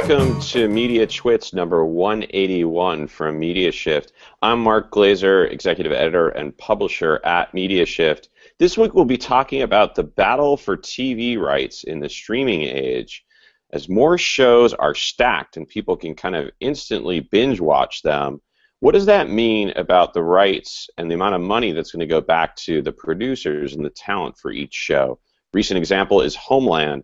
Welcome to Mediatwits number 181 from MediaShift. I'm Mark Glazer, executive editor and publisher at MediaShift. This week we'll be talking about the battle for TV rights in the streaming age. As more shows are stacked and people can kind of instantly binge watch them, what does that mean about the rights and the amount of money that's going to go back to the producers and the talent for each show? Recent example is Homeland,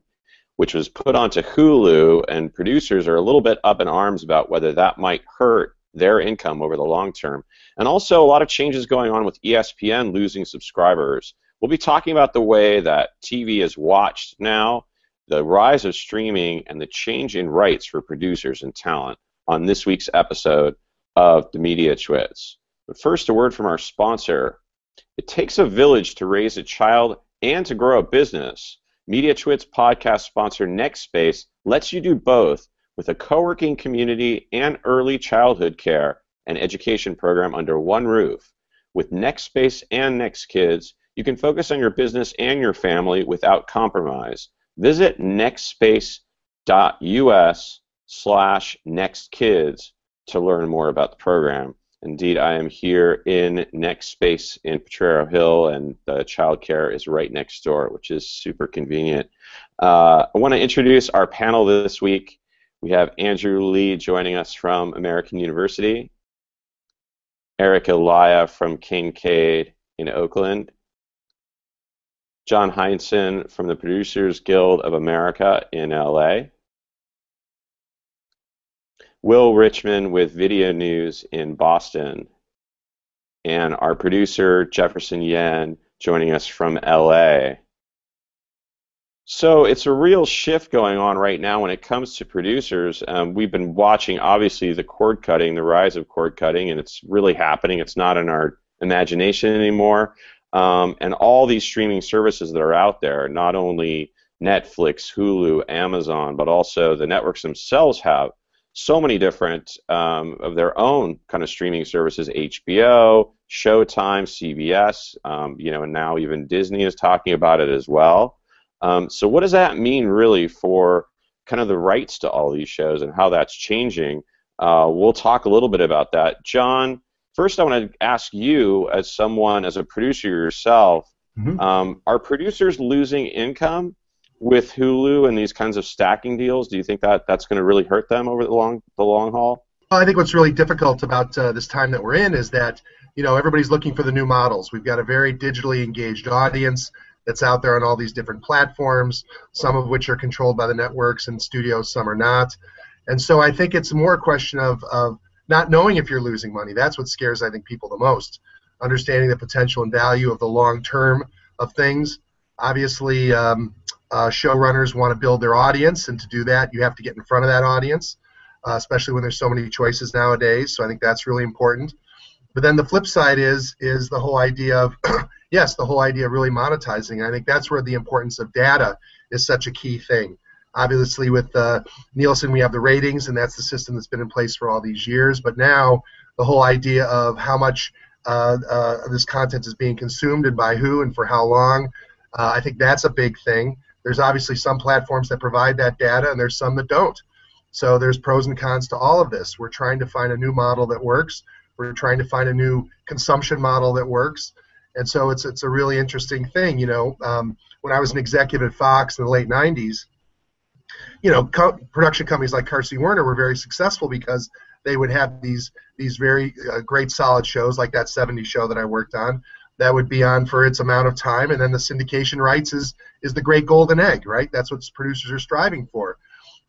which was put onto Hulu, and producers are a little bit up in arms about whether that might hurt their income over the long term. And also a lot of changes going on with ESPN losing subscribers. We'll be talking about the way that TV is watched now, the rise of streaming, and the change in rights for producers and talent on this week's episode of the Mediatwits. But first, a word from our sponsor. It takes a village to raise a child and to grow a business. Mediatwits podcast sponsor NextSpace lets you do both with a co-working community and early childhood care and education program under one roof. With NextSpace and NextKids, you can focus on your business and your family without compromise. Visit nextspace.us/nextkids to learn more about the program. Indeed, I am here in NextSpace in Potrero Hill, and the childcare is right next door, which is super convenient. I want to introduce our panel this week. We have Andrew Lee joining us from American University, Eric Elia from Kincaid in Oakland, John Heinsohn from the Producers Guild of America in LA, Will Richmond with Video News in Boston, and our producer, Jefferson Yen, joining us from LA. So it's a real shift going on right now when it comes to producers. We've been watching, obviously, the cord cutting, the rise of cord cutting, and it's really happening. It's not in our imagination anymore. And all these streaming services that are out there, not only Netflix, Hulu, Amazon, but also the networks themselves have so many different of their own kind of streaming services: HBO, Showtime, CBS, and now even Disney is talking about it as well. So what does that mean really for kind of the rights to all these shows and how that's changing? We'll talk a little bit about that. John, first I want to ask you, as a producer yourself, are producers losing income with Hulu and these kinds of stacking deals? Do you think that that's going to really hurt them over the long haul? Well, I think what's really difficult about this time that we're in is that everybody's looking for the new models. We've got a very digitally engaged audience that's out there on all these different platforms, some of which are controlled by the networks and studios, some are not. And so I think it's more a question of not knowing if you're losing money. That's what scares, I think, people the most. Understanding the potential and value of the long term of things. Obviously, showrunners want to build their audience, and to do that, you have to get in front of that audience, especially when there's so many choices nowadays. So I think that's really important. But then the flip side is the whole idea of, yes, the whole idea of really monetizing. And I think that's where the importance of data is such a key thing. Obviously, with Nielsen, we have the ratings, and that's the system that's been in place for all these years. But now, the whole idea of how much this content is being consumed and by who and for how long, I think that's a big thing. There's obviously some platforms that provide that data, and there's some that don't. So there's pros and cons to all of this. We're trying to find a new model that works. We're trying to find a new consumption model that works. And so it's a really interesting thing. When I was an executive at Fox in the late 90s, production companies like Carsey Werner were very successful because they would have these very great solid shows, like that 70s show that I worked on, that would be on for its amount of time, and then the syndication rights is the great golden egg, right? That's what producers are striving for.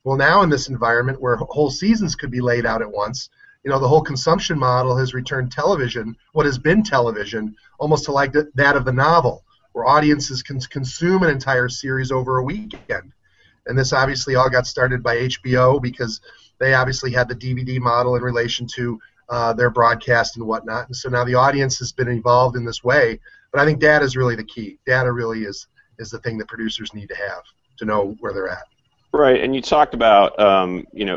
Well, now in this environment where whole seasons could be laid out at once, the whole consumption model has returned television, what has been television, almost to like that of the novel, where audiences can consume an entire series over a weekend. And this obviously all got started by HBO because they obviously had the DVD model in relation to their broadcast and whatnot. And so now the audience has been involved in this way. But I think data is really the key. Data really is the thing that producers need to have to know where they're at. Right, and you talked about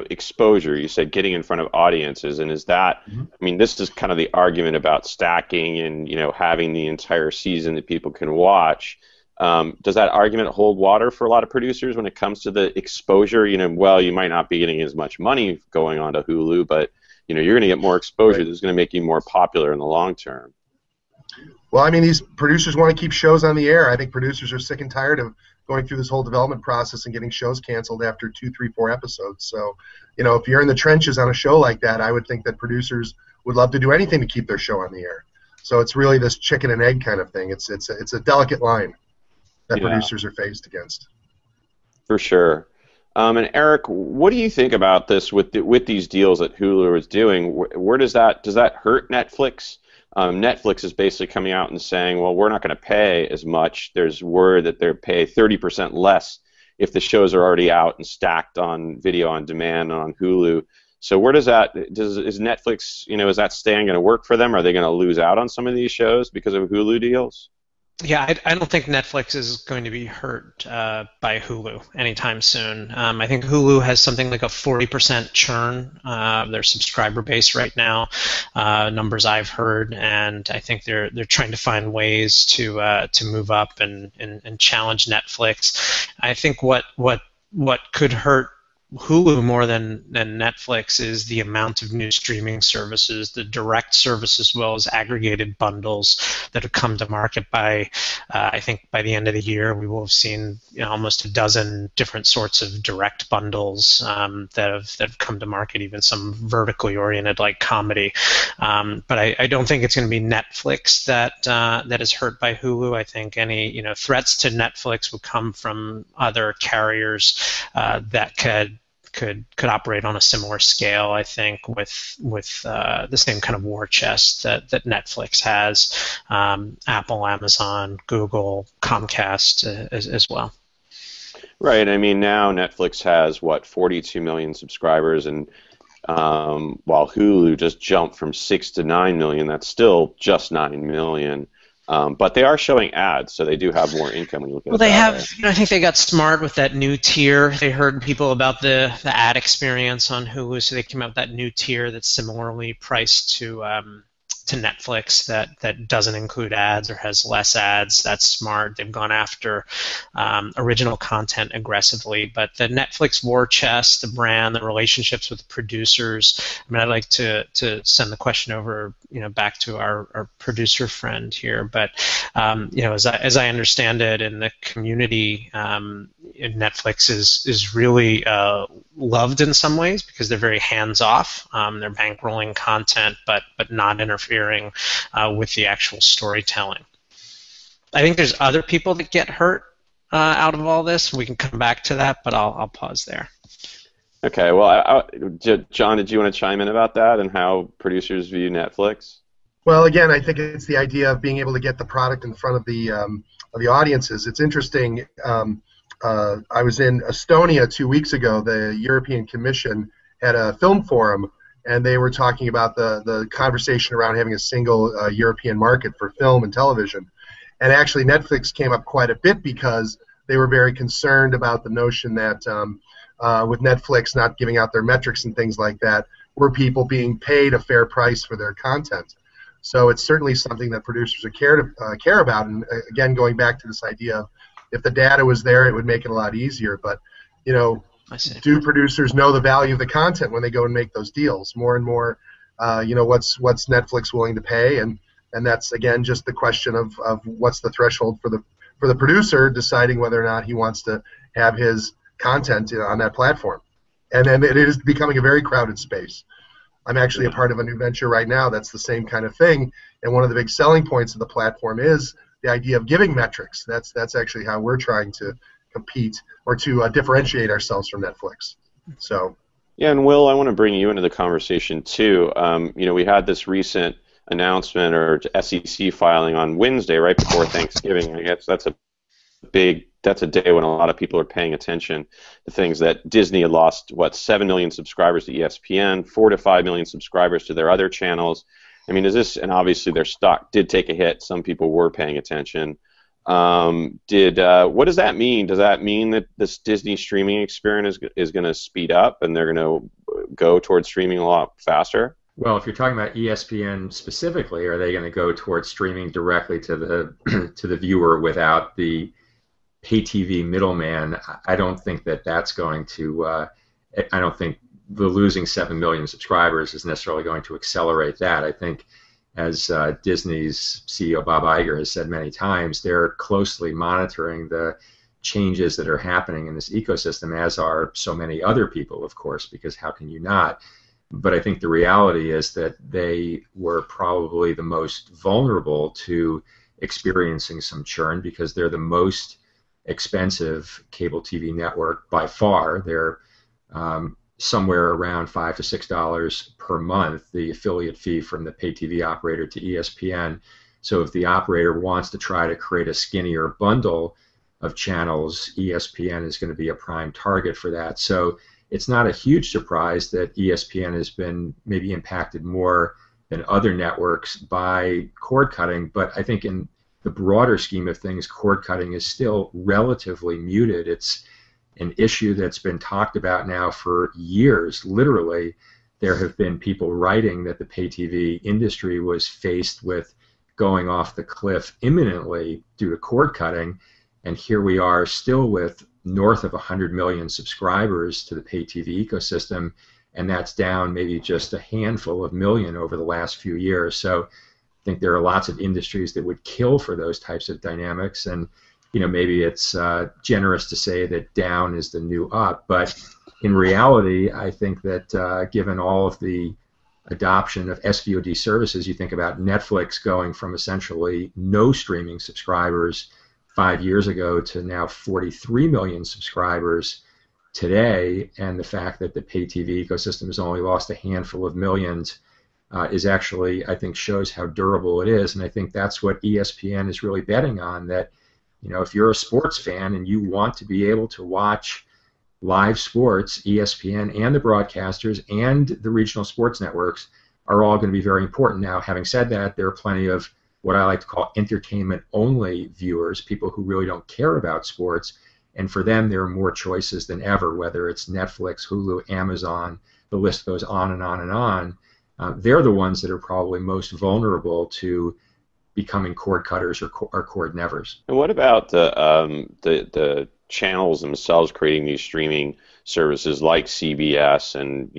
exposure. You said getting in front of audiences, and is that? I mean, this is kind of the argument about stacking and having the entire season that people can watch. Does that argument hold water for a lot of producers when it comes to the exposure? Well, you might not be getting as much money going on to Hulu, but you're going to get more exposure. Right. This is going to make you more popular in the long term. Well, I mean, these producers want to keep shows on the air. I think producers are sick and tired of going through this whole development process and getting shows canceled after 2, 3, 4 episodes. So, if you're in the trenches on a show like that, I would think that producers would love to do anything to keep their show on the air. So it's really this chicken and egg kind of thing. It's a delicate line that producers are faced against. For sure. And Eric, what do you think about this with these deals that Hulu is doing? Where does that hurt Netflix? Netflix is basically coming out and saying, well, we're not going to pay as much. There's word that they're pay 30% less if the shows are already out and stacked on video on demand and on Hulu. So where is Netflix, is that stand going to work for them? Are they going to lose out on some of these shows because of Hulu deals? Yeah, I don't think Netflix is going to be hurt by Hulu anytime soon. I think Hulu has something like a 40% churn of their subscriber base right now, numbers I've heard, and I think they're trying to find ways to move up and challenge Netflix. I think what could hurt Hulu more than Netflix is the amount of new streaming services, the direct service as well as aggregated bundles that have come to market by, I think by the end of the year we will have seen almost a dozen different sorts of direct bundles that have come to market, even some vertically oriented like comedy. But I don't think it's going to be Netflix that is hurt by Hulu. I think any threats to Netflix would come from other carriers that could operate on a similar scale, I think, with the same kind of war chest that Netflix has, Apple, Amazon, Google, Comcast as well. Right. I mean, now Netflix has, 42 million subscribers, and while Hulu just jumped from 6 to 9 million, that's still just 9 million. But they are showing ads, so they do have more income when you look at it. Well, they have. I think they got smart with that new tier. They heard people about the ad experience on Hulu, so they came out with that new tier that's similarly priced to Netflix that doesn't include ads or has less ads. That's smart. They've gone after original content aggressively. But the Netflix war chest, the brand, the relationships with producers. I mean, I'd like to send the question over, back to our producer friend here. But as I understand it in the community, Netflix is really loved in some ways because they're very hands off. They're bankrolling content, but not interfering with the actual storytelling. I think there's other people that get hurt out of all this. We can come back to that, but I'll pause there. Okay. Well, John, did you want to chime in about that and how producers view Netflix? Well, again, I think it's the idea of being able to get the product in front of the audiences. It's interesting. I was in Estonia 2 weeks ago. The European Commission had a film forum, and they were talking about the conversation around having a single European market for film and television. And actually Netflix came up quite a bit because they were very concerned about the notion that with Netflix not giving out their metrics and things like that, were people being paid a fair price for their content. So it's certainly something that producers care about. And again, going back to this idea of if the data was there, it would make it a lot easier. But, do producers know the value of the content when they go and make those deals? More and more, what's Netflix willing to pay, and that's again just the question of what's the threshold for the producer deciding whether or not he wants to have his content on that platform. And then it is becoming a very crowded space. I'm actually a part of a new venture right now that's the same kind of thing, and one of the big selling points of the platform is the idea of giving metrics. That's actually how we're trying to compete or to differentiate ourselves from Netflix. So. Yeah, and Will, I want to bring you into the conversation too. We had this recent announcement or SEC filing on Wednesday, right before Thanksgiving. I guess that's a day when a lot of people are paying attention to things that Disney had lost, 7 million subscribers to ESPN, 4 to 5 million subscribers to their other channels. I mean, and obviously their stock did take a hit. Some people were paying attention. What does that mean? Does that mean that this Disney streaming experience is going to speed up and they're going to go towards streaming a lot faster? Well, if you're talking about ESPN specifically, are they going to go towards streaming directly to the to the viewer without the pay TV middleman, I don't think that that's going to. I don't think the losing 7 million subscribers is necessarily going to accelerate that. I think, as Disney's CEO Bob Iger has said many times, they're closely monitoring the changes that are happening in this ecosystem, as are so many other people, of course, because how can you not? But I think the reality is that they were probably the most vulnerable to experiencing some churn because they're the most expensive cable TV network by far. They're somewhere around $5 to $6 per month, the affiliate fee from the pay TV operator to ESPN. So if the operator wants to try to create a skinnier bundle of channels, ESPN is going to be a prime target for that. So it's not a huge surprise that ESPN has been maybe impacted more than other networks by cord cutting, but I think in the broader scheme of things, cord cutting is still relatively muted. It's an issue that's been talked about now for years. Literally, there have been people writing that the pay TV industry was faced with going off the cliff imminently due to cord cutting, and here we are still with north of 100 million subscribers to the pay TV ecosystem, and that's down maybe just a handful of million over the last few years. So I think there are lots of industries that would kill for those types of dynamics, and maybe it's generous to say that down is the new up, but in reality, I think that given all of the adoption of SVOD services, you think about Netflix going from essentially no streaming subscribers 5 years ago to now 43 million subscribers today, and the fact that the pay TV ecosystem has only lost a handful of millions is actually, I think, shows how durable it is, and I think that's what ESPN is really betting on, that if you're a sports fan and you want to be able to watch live sports, ESPN and the broadcasters and the regional sports networks are all going to be very important. Now, having said that, there are plenty of what I like to call entertainment-only viewers, people who really don't care about sports, and for them there are more choices than ever, whether it's Netflix, Hulu, Amazon, the list goes on and on and on. They're the ones that are probably most vulnerable to becoming cord cutters or cord nevers. And what about the channels themselves creating these streaming services like CBS, and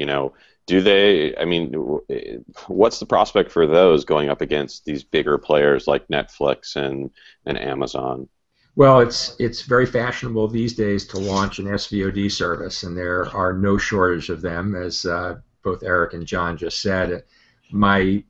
do they? I mean, what's the prospect for those going up against these bigger players like Netflix and Amazon? Well, it's very fashionable these days to launch an SVOD service, and there are no shortage of them, as both Eric and John just said. My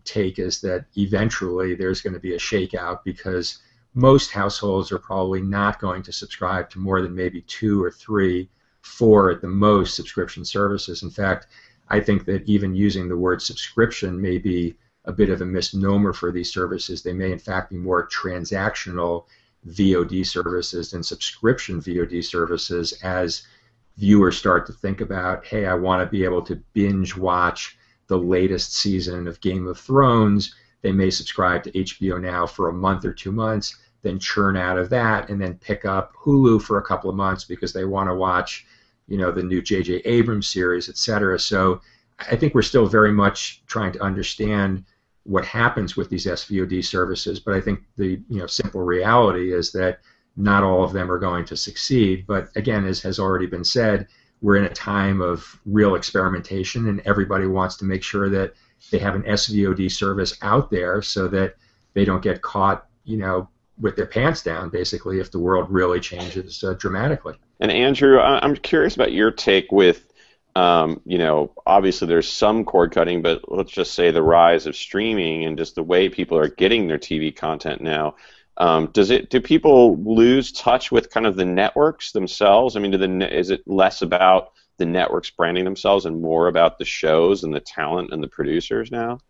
take is that eventually there's going to be a shakeout because most households are probably not going to subscribe to more than maybe 2 or 3, 4 at the most subscription services. In fact, I think that even using the word subscription may be a bit of a misnomer for these services. They may in fact be more transactional VOD services than subscription VOD services, as viewers start to think about, hey, I want to be able to binge watch the latest season of Game of Thrones. They may subscribe to HBO Now for a month or 2 months, then churn out of that, and then pick up Hulu for a couple of months because they want to watch, the new J.J. Abrams series, etc. So I think we're still very much trying to understand what happens with these SVOD services, but I think the simple reality is that not all of them are going to succeed. But again, as has already been said, we're in a time of real experimentation, and everybody wants to make sure that they have an SVOD service out there so that they don't get caught, with their pants down, basically, if the world really changes dramatically. And Andrew, I'm curious about your take with, obviously there's some cord cutting, but let's just say the rise of streaming and just the way people are getting their TV content now. Do people lose touch with kind of the networks themselves? I mean, is it less about the networks branding themselves and more about the shows and the talent and the producers now?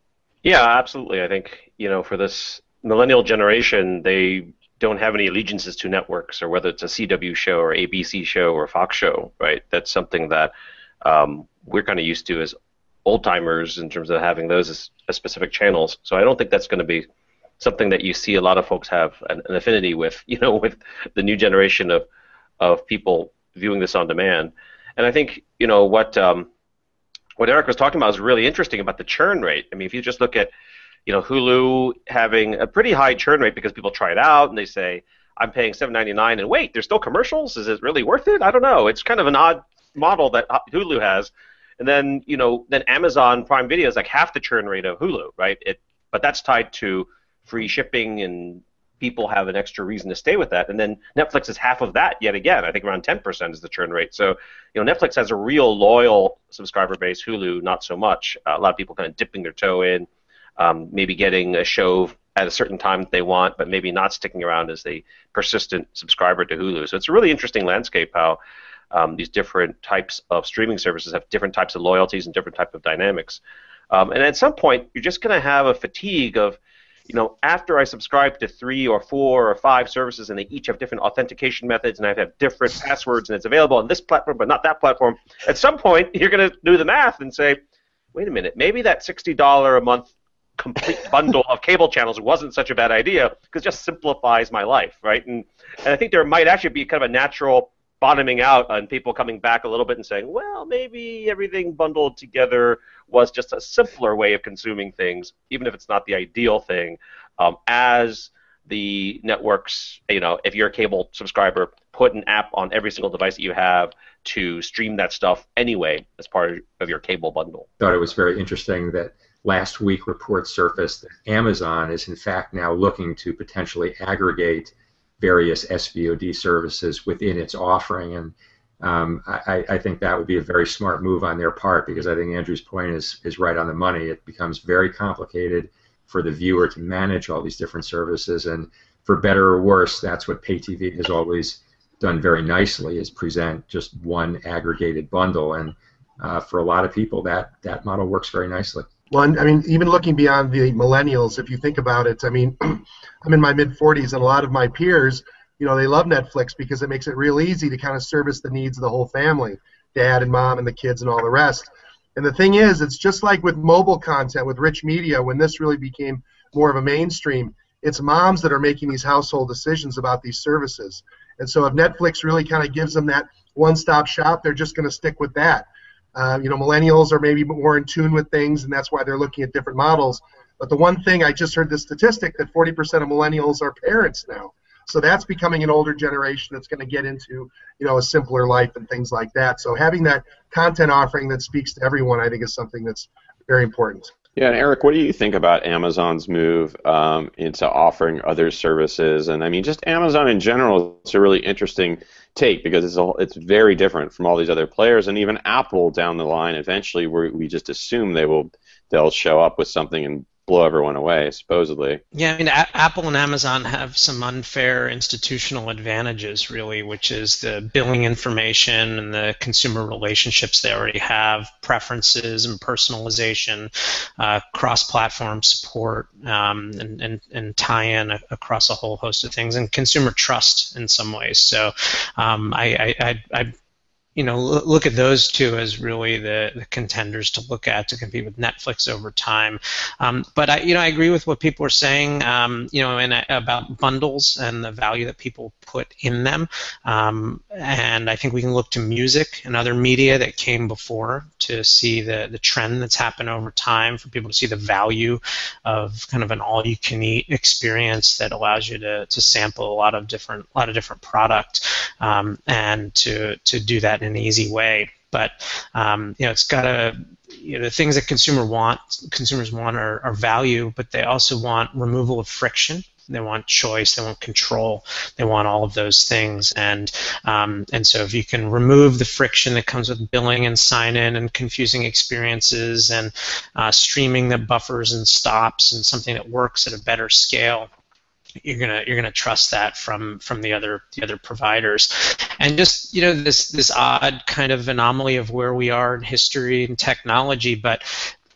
Yeah, absolutely. I think, for this millennial generation, they don't have any allegiances to networks, or whether it's a CW show or ABC show or Fox show, right? That's something that we're kind of used to as old-timers in terms of having those as specific channels. So I don't think that's going to be something that you see a lot of folks have an affinity with, with the new generation of people viewing this on demand. And I think, what Eric was talking about is really interesting about the churn rate. I mean, if you just look at, Hulu having a pretty high churn rate because people try it out and they say, I'm paying $7.99, and wait, there's still commercials. Is it really worth it? I don't know. It's kind of an odd model that Hulu has. And then then Amazon Prime Video is like half the churn rate of Hulu, right? But that's tied to free shipping, and people have an extra reason to stay with that. And then Netflix is half of that yet again. I think around 10% is the churn rate. So Netflix has a real loyal subscriber base. Hulu, not so much. A lot of people kind of dipping their toe in, maybe getting a show at a certain time that they want, but maybe not sticking around as a persistent subscriber to Hulu. So it's a really interesting landscape how these different types of streaming services have different types of loyalties and different type of dynamics. And at some point, you're just going to have a fatigue of, after I subscribe to 3 or 4 or 5 services and they each have different authentication methods and I have different passwords and it's available on this platform but not that platform, at some point you're going to do the math and say, wait a minute, maybe that $60 a month complete bundle of cable channels wasn't such a bad idea because it just simplifies my life, right? And I think there might actually be kind of a natural bottoming out and people coming back a little bit and saying, well, maybe everything bundled together was just a simpler way of consuming things, even if it's not the ideal thing, as the networks, if you're a cable subscriber, put an app on every single device that you have to stream that stuff anyway as part of your cable bundle. I thought it was very interesting that last week reports surfaced that Amazon is in fact now looking to potentially aggregate various SVOD services within its offering, and I think that would be a very smart move on their part, because I think Andrew's point is right on the money. It becomes very complicated for the viewer to manage all these different services, and for better or worse, that's what pay TV has always done very nicely, is present just one aggregated bundle, and for a lot of people that model works very nicely. Well, I mean, even looking beyond the millennials, if you think about it, I mean, I'm in my mid-40s, and a lot of my peers, they love Netflix because it makes it real easy to kind of service the needs of the whole family, dad and mom and the kids and all the rest. And the thing is, it's just like with mobile content, with rich media, when this really became more of a mainstream, it's moms that are making these household decisions about these services. And so if Netflix really kind of gives them that one-stop shop, they're just going to stick with that. Millennials are maybe more in tune with things, and that's why they're looking at different models. But the one thing, I just heard the statistic that 40% of millennials are parents now. So that's becoming an older generation that's going to get into, a simpler life and things like that. So having that content offering that speaks to everyone, I think, is something that's very important. Yeah, and Eric, what do you think about Amazon's move into offering other services? And I mean, just Amazon in general, it's a really interesting take, because it's very different from all these other players, and even Apple down the line. Eventually, we just assume they'll show up with something and blow everyone away, supposedly. Yeah, I mean, Apple and Amazon have some unfair institutional advantages, really, which is the billing information and the consumer relationships they already have, preferences and personalization, cross-platform support, and tie-in across a whole host of things, and consumer trust in some ways. So I look at those two as really the contenders to look at to compete with Netflix over time. But I agree with what people are saying, about bundles and the value that people put in them. And I think we can look to music and other media that came before to see the trend that's happened over time, for people to see the value of kind of an all-you-can-eat experience that allows you to sample a lot of different product, and to do that in an easy way. But it's got to, the things that consumers want are value, but they also want removal of friction. They want choice. They want control. They want all of those things. And so if you can remove the friction that comes with billing and sign-in and confusing experiences and streaming that buffers and stops, and something that works at a better scale, you're gonna trust that from the other providers. And just this odd kind of anomaly of where we are in history and technology, but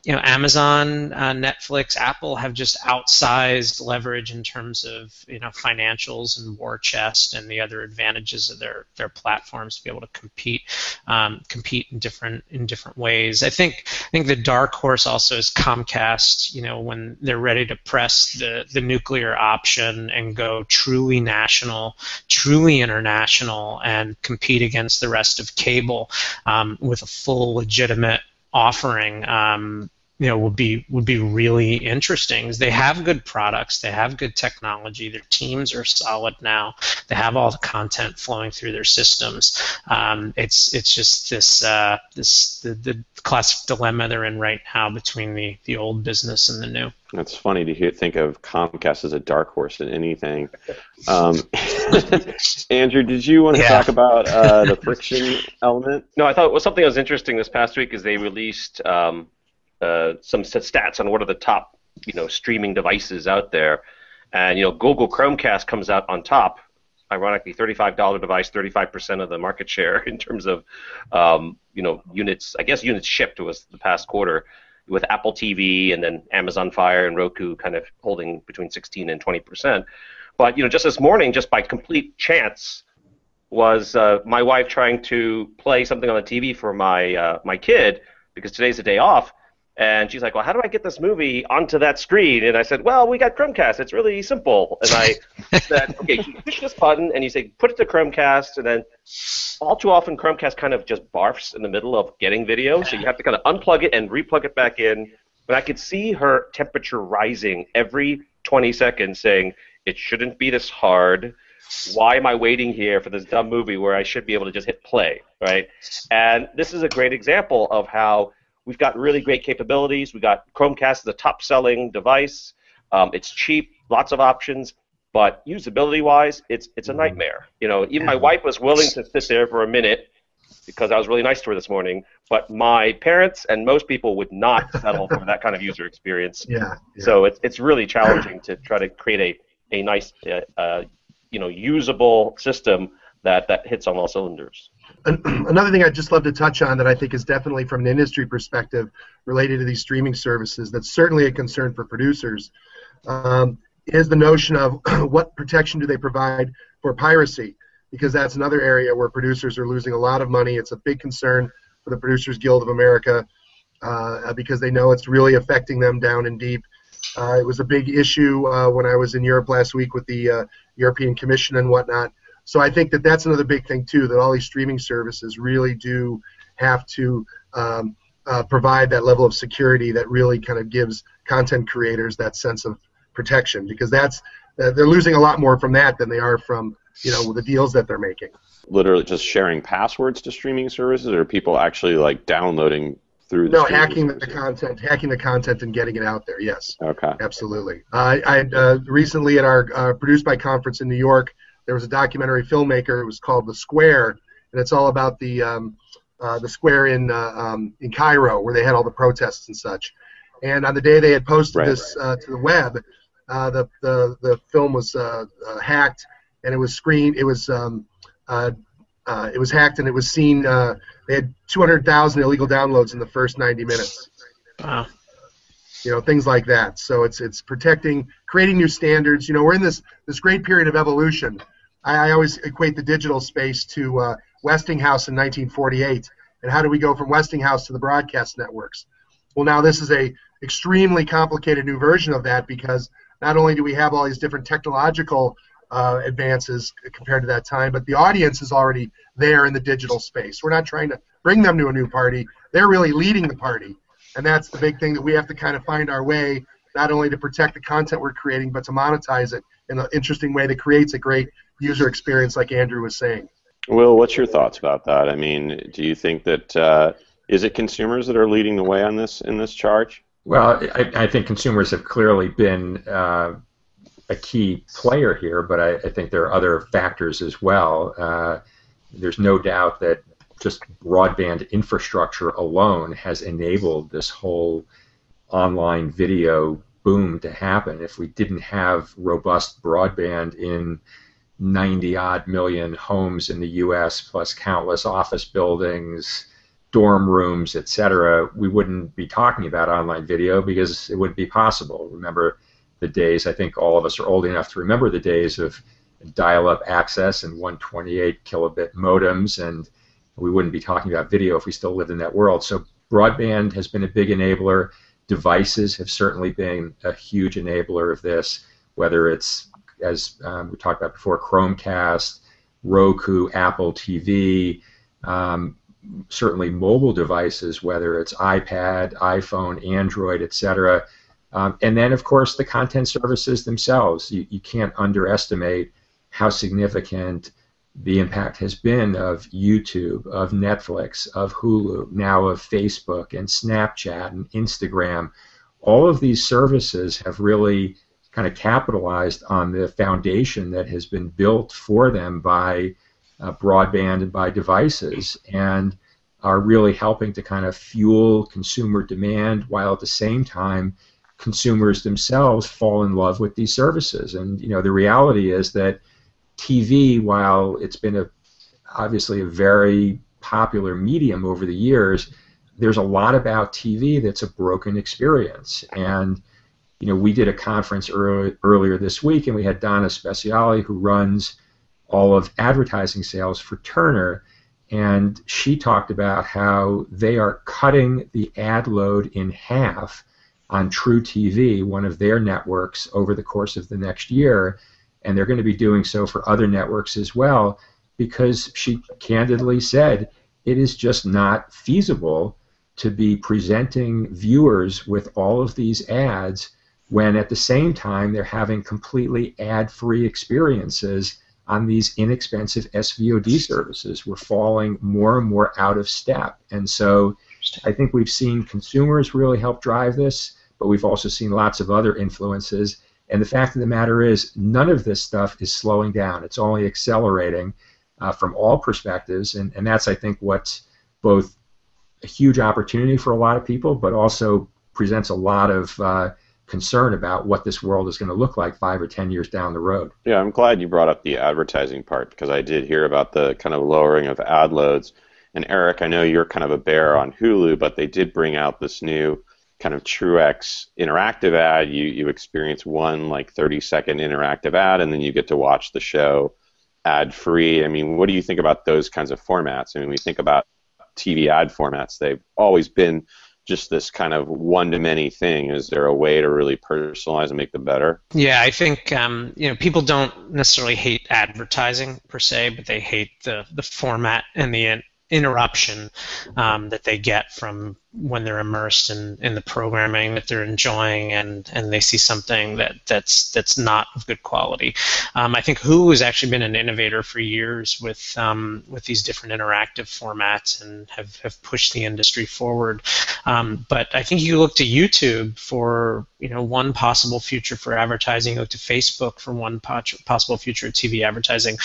Amazon, Netflix, Apple have just outsized leverage in terms of financials and war chest and the other advantages of their platforms to be able to compete in different ways. I think the dark horse also is Comcast. When they're ready to press the nuclear option and go truly national, truly international, and compete against the rest of cable with a full legitimate offering. would be really interesting. They have good products, they have good technology, their teams are solid now, they have all the content flowing through their systems. It's just the classic dilemma they're in right now between the old business and the new. It's funny to think of Comcast as a dark horse in anything. Andrew, did you want to talk about the friction element? No, I thought something that was interesting this past week is they released some stats on what are the top streaming devices out there, and Google Chromecast comes out on top. Ironically, $35 device, 35% of the market share in terms of units. I guess units shipped was the past quarter, with Apple TV and then Amazon Fire and Roku kind of holding between 16 and 20%. But just this morning, just by complete chance, was my wife trying to play something on the TV for my kid, because today's the day off. And she's like, well, how do I get this movie onto that screen? And I said, well, we got Chromecast. It's really simple. And I said, okay, you push this button and you say, put it to Chromecast. And then all too often, Chromecast kind of just barfs in the middle of getting video. So you have to kind of unplug it and replug it back in. But I could see her temperature rising every 20 seconds saying, it shouldn't be this hard. Why am I waiting here for this dumb movie where I should be able to just hit play, right? And this is a great example of how we've got really great capabilities. We got Chromecast, the top-selling device. It's cheap, lots of options, but usability-wise, it's a nightmare. Even my wife was willing to sit there for a minute because I was really nice to her this morning, but my parents and most people would not settle for that kind of user experience. Yeah. So it's really challenging to try to create a nice, usable system that hits on all cylinders. Another thing I'd just love to touch on that I think is definitely from an industry perspective related to these streaming services that's certainly a concern for producers is the notion of what protection do they provide for piracy, because that's another area where producers are losing a lot of money. It's a big concern for the Producers Guild of America because they know it's really affecting them down and deep. It was a big issue when I was in Europe last week with the European Commission and whatnot. So I think that that's another big thing, too, that all these streaming services really do have to provide that level of security that really kind of gives content creators that sense of protection, because they're losing a lot more from that than they are from the deals that they're making. Literally just sharing passwords to streaming services, or people actually downloading through the hacking the content and getting it out there, yes. Okay. Absolutely. I recently at our Produced By conference in New York, there was a documentary filmmaker. It was called The Square, and it's all about the square in Cairo, where they had all the protests and such. And on the day they had posted this to the web, the film was hacked, and it was screened. It was hacked, and it was seen. They had 200,000 illegal downloads in the first 90 minutes. Wow. Things like that. So it's protecting, creating new standards. We're in this great period of evolution. I always equate the digital space to Westinghouse in 1948. And how do we go from Westinghouse to the broadcast networks? Well, now this is a extremely complicated new version of that, because not only do we have all these different technological advances compared to that time, but the audience is already there in the digital space. We're not trying to bring them to a new party. They're really leading the party. And that's the big thing that we have to kind of find our way, not only to protect the content we're creating, but to monetize it in an interesting way that creates a great user experience, like Andrew was saying. Will, what's your thoughts about that? I mean, do you think that is it consumers that are leading the way on this in this charge? Well, I think consumers have clearly been a key player here, but I think there are other factors as well. There's no doubt that just broadband infrastructure alone has enabled this whole online video boom to happen. If we didn't have robust broadband in 90-odd million homes in the U.S., plus countless office buildings, dorm rooms, etc., we wouldn't be talking about online video, because it wouldn't be possible. Remember the days, I think all of us are old enough to remember the days of dial-up access and 128 kilobit modems, and we wouldn't be talking about video if we still lived in that world. So broadband has been a big enabler. Devices have certainly been a huge enabler of this, whether it's, as we talked about before, Chromecast, Roku, Apple TV, certainly mobile devices, whether it's iPad, iPhone, Android, etc. And then, of course, the content services themselves. You can't underestimate how significant the impact has been of YouTube, of Netflix, of Hulu, now of Facebook and Snapchat and Instagram. All of these services have really kind of capitalized on the foundation that has been built for them by broadband and by devices, and are really helping to kind of fuel consumer demand, while at the same time consumers themselves fall in love with these services. And the reality is that TV, while it's been obviously a very popular medium over the years, there's a lot about TV that's a broken experience. And we did a conference earlier this week, and we had Donna Speciale, who runs all of advertising sales for Turner, and she talked about how they are cutting the ad load in half on True TV, one of their networks, over the course of the next year, and they're going to be doing so for other networks as well, because she candidly said it is just not feasible to be presenting viewers with all of these ads when at the same time they're having completely ad-free experiences on these inexpensive SVOD services. We're falling more and more out of step. And so I think we've seen consumers really help drive this, but we've also seen lots of other influences. And the fact of the matter is, none of this stuff is slowing down. It's only accelerating from all perspectives. And that's, I think, what's both a huge opportunity for a lot of people, but also presents a lot of concern about what this world is going to look like 5 or 10 years down the road. Yeah, I'm glad you brought up the advertising part, because I did hear about the kind of lowering of ad loads. And Eric, I know you're kind of a bear on Hulu, but they did bring out this new kind of Truex interactive ad. You experience one like 30-second interactive ad, and then you get to watch the show ad-free. I mean, what do you think about those kinds of formats? I mean, we think about TV ad formats. They've always been just this kind of one-to-many thing. Is there a way to really personalize and make them better? Yeah, I think people don't necessarily hate advertising per se, but they hate the format and the interruption that they get from when they're immersed in the programming that they're enjoying, and they see something that's not of good quality. I think Hulu has actually been an innovator for years with these different interactive formats, and have pushed the industry forward. But I think you look to YouTube for one possible future for advertising. You look to Facebook for one possible future of TV advertising.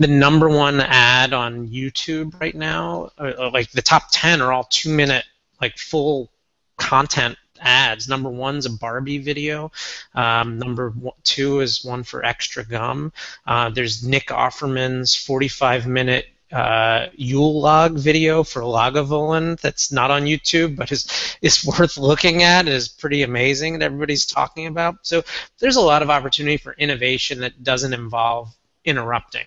The number one ad on YouTube right now, like the top 10 are all 2-minute like full content ads. Number one's a Barbie video. Number two is one for Extra Gum. There's Nick Offerman's 45-minute Yule log video for Lagavulin that's not on YouTube, but is worth looking at. It is pretty amazing that everybody's talking about. So there's a lot of opportunity for innovation that doesn't involve interrupting.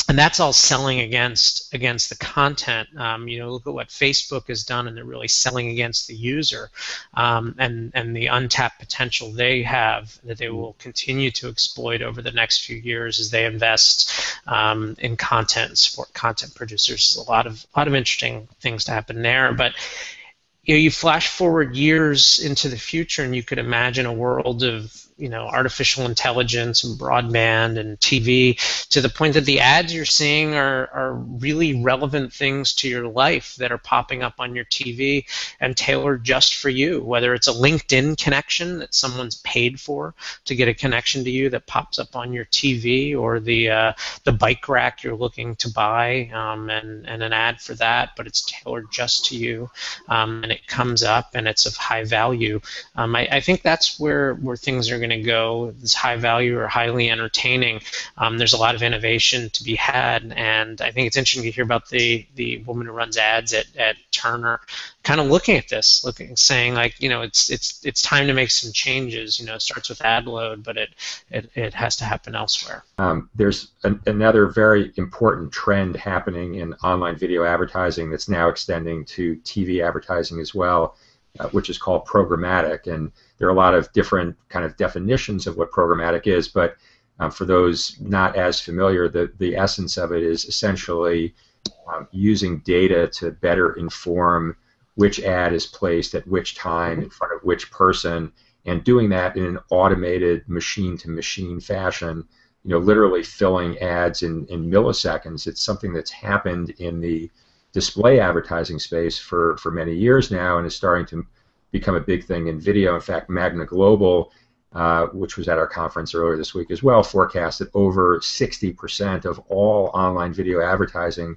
And that's all selling against the content. Look at what Facebook has done, and they're really selling against the user, and the untapped potential they have that they will continue to exploit over the next few years as they invest in content and support content producers. There's a lot of interesting things to happen there, but you flash forward years into the future, and you could imagine a world of artificial intelligence and broadband and TV, to the point that the ads you're seeing are really relevant things to your life that are popping up on your TV and tailored just for you, whether it's a LinkedIn connection that someone's paid for to get a connection to you that pops up on your TV, or the bike rack you're looking to buy, and an ad for that, but it's tailored just to you, and it comes up and it's of high value. I think that's where things are going to go. This high value or highly entertaining. There's a lot of innovation to be had, and I think it's interesting to hear about the woman who runs ads at Turner, kind of looking at this, saying like, it's time to make some changes. It starts with ad load, but it has to happen elsewhere. There's another very important trend happening in online video advertising that's now extending to TV advertising as well, which is called programmatic. And there are a lot of different kind of definitions of what programmatic is, but for those not as familiar, the essence of it is essentially using data to better inform which ad is placed at which time in front of which person, and doing that in an automated machine-to-machine fashion, literally filling ads in milliseconds. It's something that's happened in the display advertising space for many years now and is starting to become a big thing in video. In fact, Magna Global, which was at our conference earlier this week as well, forecast that over 60% of all online video advertising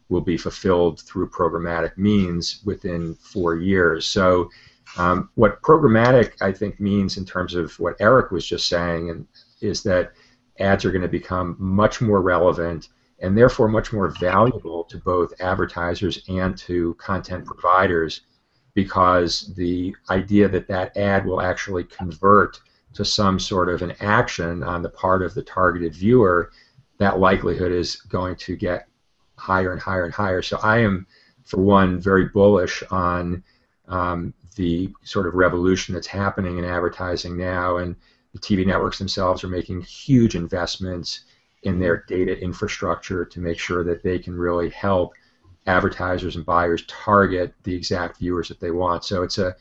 will be fulfilled through programmatic means within 4 years. So what programmatic, I think, means in terms of what Eric was just saying is that ads are going to become much more relevant and therefore much more valuable to both advertisers and to content providers, because the idea that that ad will actually convert to some sort of an action on the part of the targeted viewer, that likelihood is going to get higher and higher and higher. So I am, for one, very bullish on the sort of revolution that's happening in advertising now, and the TV networks themselves are making huge investments in their data infrastructure to make sure that they can really help advertisers and buyers target the exact viewers that they want. So it's a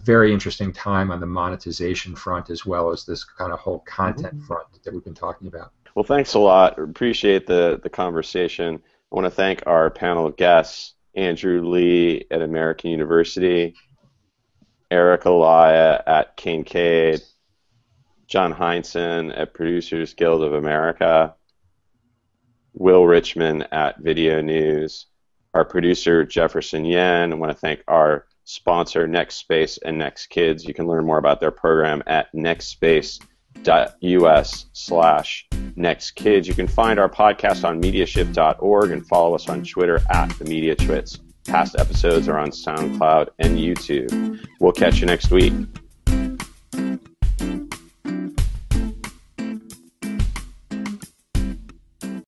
very interesting time on the monetization front as well as this kind of whole content front that we've been talking about. Well, thanks a lot. Appreciate the conversation. I want to thank our panel guests, Andrew Lee at American University, Eric Alaya at Kincaid, John Heinsohn at Producers Guild of America, Will Richmond at Video News, our producer Jefferson Yen. I want to thank our sponsor NextSpace and NextKids. You can learn more about their program at nextspace.us/NextKids. You can find our podcast on Mediashift.org and follow us on Twitter at the Mediatwits. Past episodes are on SoundCloud and YouTube. We'll catch you next week.